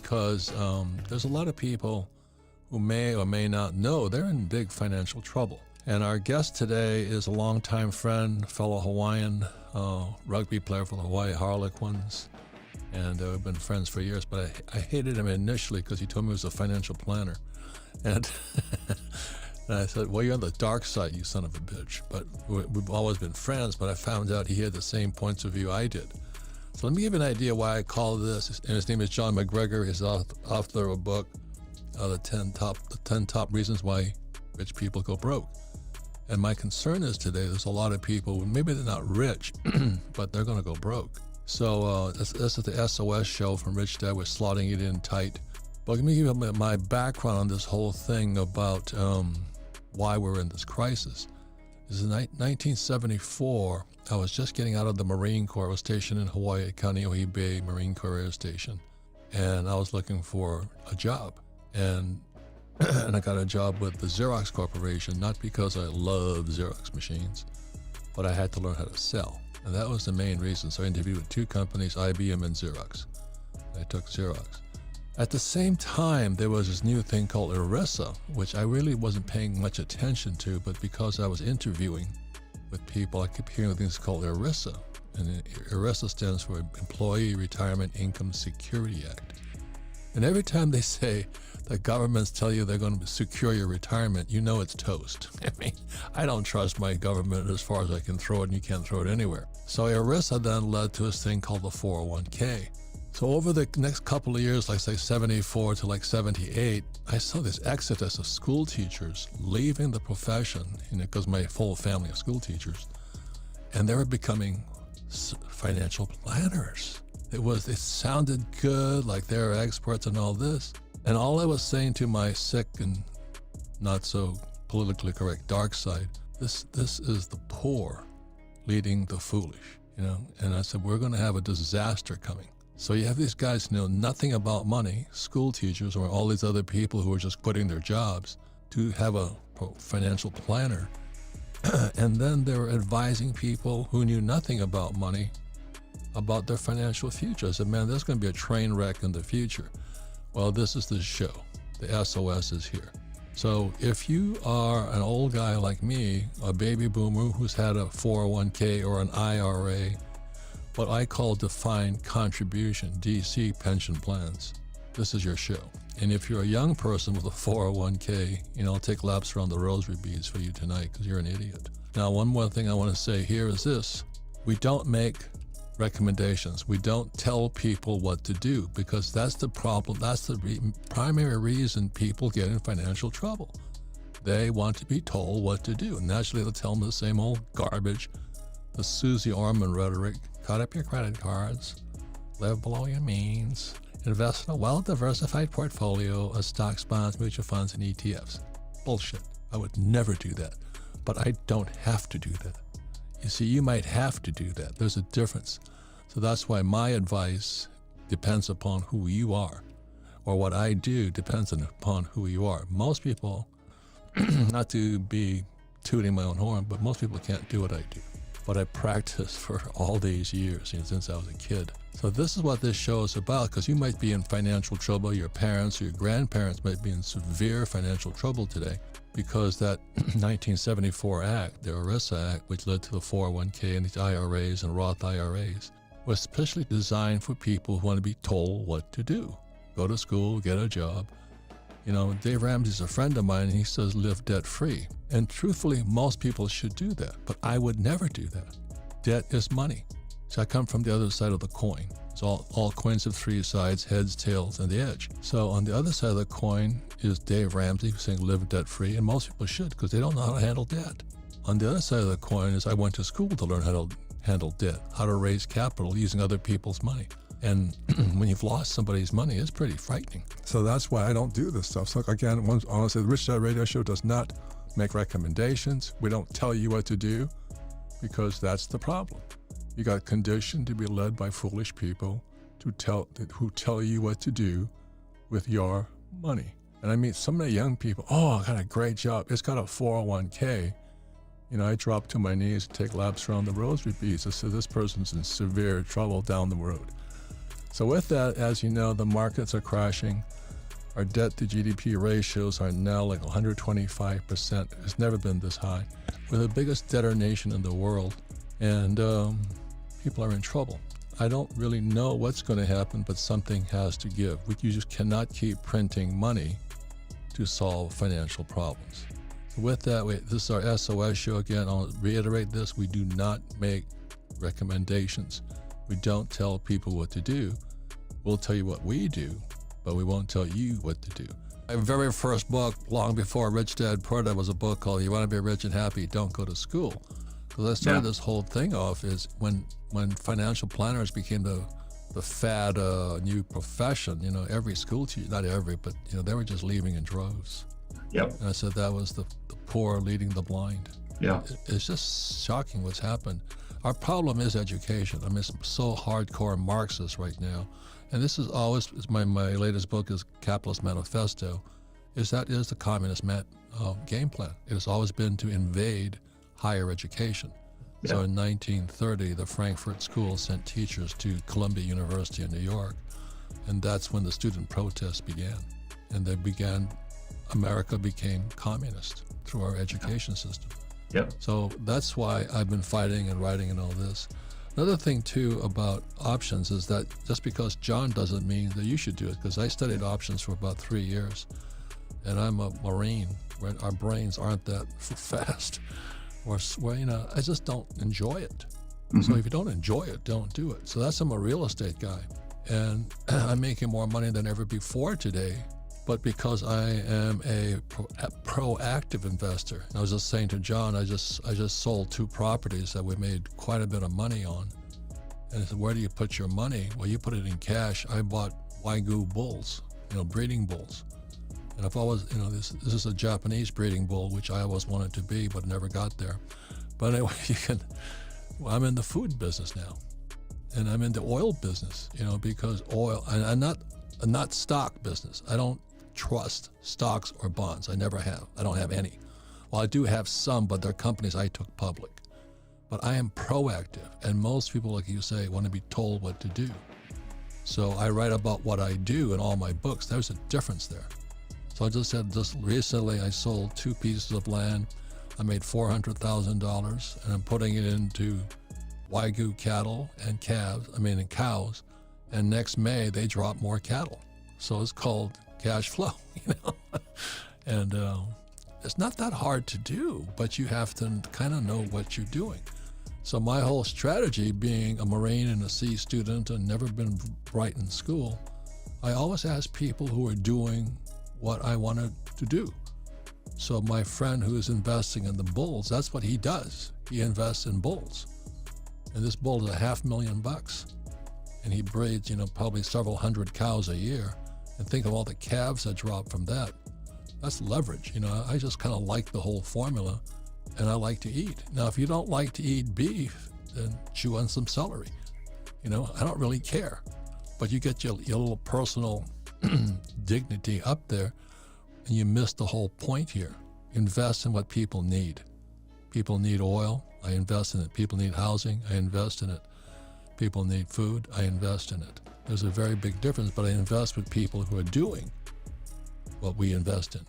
because there's a lot of people who may or may not know they're in big financial trouble. And our guest today is a longtime friend, fellow Hawaiian rugby player for the Hawaii Harlequins. And we've been friends for years, but I hated him initially because he told me he was a financial planner. And, and I said, well, you're on the dark side, you son of a bitch. But we've always been friends, but I found out he had the same points of view I did. So let me give you an idea why I call this. And his name is John McGregor. He's author of a book, the 10 top reasons why rich people go broke. And my concern is today, there's a lot of people, maybe they're not rich, but they're going to go broke. So this is the SOS show from Rich Dad. We're slotting it in tight. But let me give you my background on this whole thing about why we're in this crisis. This is in 1974. I was just getting out of the Marine Corps. I was stationed in Hawaii at Kaneohe Bay Marine Corps Air Station. And I was looking for a job. And I got a job with the Xerox Corporation, not because I love Xerox machines, but I had to learn how to sell. And that was the main reason. So I interviewed with two companies, IBM and Xerox. I took Xerox. At the same time, there was this new thing called ERISA, which I really wasn't paying much attention to, but because I was interviewing with people, I kept hearing things called ERISA. And ERISA stands for Employee Retirement Income Security Act. And every time they say the governments tell you they're going to secure your retirement, you know it's toast. I mean, I don't trust my government as far as I can throw it, and you can't throw it anywhere. So ERISA then led to this thing called the 401k. So over the next couple of years, like say 74 to like 78, I saw this exodus of school teachers leaving the profession, because my whole family of school teachers, and they were becoming financial planners. It sounded good, like they were experts and all this. And all I was saying to my sick and not so politically correct dark side, this is the poor leading the foolish, And I said, we're going to have a disaster coming. So you have these guys who know nothing about money, school teachers, or all these other people who are just quitting their jobs to have a financial planner. And then they were advising people who knew nothing about money about their financial future. I said, man, there's going to be a train wreck in the future. Well, this is the show. The SOS is here. So if you are an old guy like me, a baby boomer who's had a 401k or an IRA, what I call defined contribution, DC pension plans, this is your show. And if you're a young person with a 401k, I'll take laps around the rosary beads for you tonight because you're an idiot. Now, one more thing I want to say here is this. We don't make recommendations. We don't tell people what to do because that's the problem. That's the primary reason people get in financial trouble. They want to be told what to do. And naturally, they'll tell them the same old garbage, the Susie Orman rhetoric. Cut up your credit cards, live below your means, invest in a well-diversified portfolio of stocks, bonds, mutual funds, and ETFs. Bullshit. I would never do that. But I don't have to do that. You see, you might have to do that. There's a difference. So that's why my advice depends upon who you are, or what I do depends upon who you are. Most people, not to be tooting my own horn, but most people can't do what I do. But I practiced for all these years, since I was a kid. So this is what this show is about, because you might be in financial trouble. Your parents or your grandparents might be in severe financial trouble today because that 1974 Act, the ERISA Act, which led to the 401k and these IRAs and Roth IRAs, was specially designed for people who want to be told what to do. Go to school, get a job. Dave Ramsey's a friend of mine, and he says live debt-free. And truthfully, most people should do that, but I would never do that. Debt is money. So I come from the other side of the coin. It's all coins have three sides, heads, tails, and the edge. So on the other side of the coin is Dave Ramsey saying live debt-free, and most people should because they don't know how to handle debt. On the other side of the coin is I went to school to learn how to handle debt, how to raise capital using other people's money. And when you've lost somebody's money, it's pretty frightening. So that's why I don't do this stuff. So again, honestly, the Rich Dad Radio Show does not make recommendations. We don't tell you what to do because that's the problem. You got conditioned to be led by foolish people who tell you what to do with your money. And I meet so many young people, I got a great job. It's got a 401k. I drop to my knees and take laps around the rosary beads. I said, this person's in severe trouble down the road. So with that, as you know, the markets are crashing. Our debt to GDP ratios are now like 125%. It's never been this high. We're the biggest debtor nation in the world, and people are in trouble. I don't really know what's going to happen, but something has to give. You just cannot keep printing money to solve financial problems. So with that, this is our SOS show again. I'll reiterate this. We do not make recommendations. We don't tell people what to do. We'll tell you what we do, but we won't tell you what to do. My very first book, long before Rich Dad Poor Dad, was a book called You Want to Be Rich and Happy, Don't Go to School. Because I started this whole thing off is when financial planners became the fad new profession, every school teacher, not every, but they were just leaving in droves. Yep. And I said that was the poor leading the blind. Yeah. It's just shocking what's happened. Our problem is education. I mean, it's so hardcore Marxist right now. And this is always, my latest book is Capitalist Manifesto, that is the communist game plan. It has always been to invade higher education. Yeah. So in 1930, the Frankfurt School sent teachers to Columbia University in New York, and that's when the student protests began. And America became communist through our education system. Yep. So that's why I've been fighting and writing and all this. Another thing too about options is that just because John doesn't mean that you should do it, because I studied options for about 3 years, and I'm a Marine, where our brains aren't that fast. I just don't enjoy it. Mm-hmm. So if you don't enjoy it, don't do it. So I'm a real estate guy, and I'm making more money than ever before today. But because I am a proactive investor, I was just saying to John, I just sold 2 properties that we made quite a bit of money on. And I said, where do you put your money? Well, you put it in cash. I bought Wagyu bulls, breeding bulls. And I've always, this is a Japanese breeding bull, which I always wanted to be, but never got there. But anyway, I'm in the food business now, and I'm in the oil business, because oil, and I'm not stock business. I don't trust stocks or bonds. I never have. I don't have any. Well, I do have some, but they're companies I took public. But I am proactive, and most people, like you say, want to be told what to do. So I write about what I do in all my books. There's a difference there. So I just recently I sold 2 pieces of land. I made $400,000, and I'm putting it into Wagyu cattle and cows. And next May they drop more cattle. So it's called cash flow, And it's not that hard to do, but you have to kind of know what you're doing. So my whole strategy, being a Marine and a C student and never been bright in school, I always ask people who are doing what I wanted to do. So my friend who is investing in the bulls, that's what he does. He invests in bulls. And this bull is $500,000. And he breeds, probably several hundred cows a year. And think of all the calves that drop from that. That's leverage. I just kind of like the whole formula, and I like to eat. Now, if you don't like to eat beef, then chew on some celery. I don't really care. But you get your little personal dignity up there, and you miss the whole point here. Invest in what people need. People need oil. I invest in it. People need housing. I invest in it. People need food. I invest in it. There's a very big difference, but I invest with people who are doing what we invest in.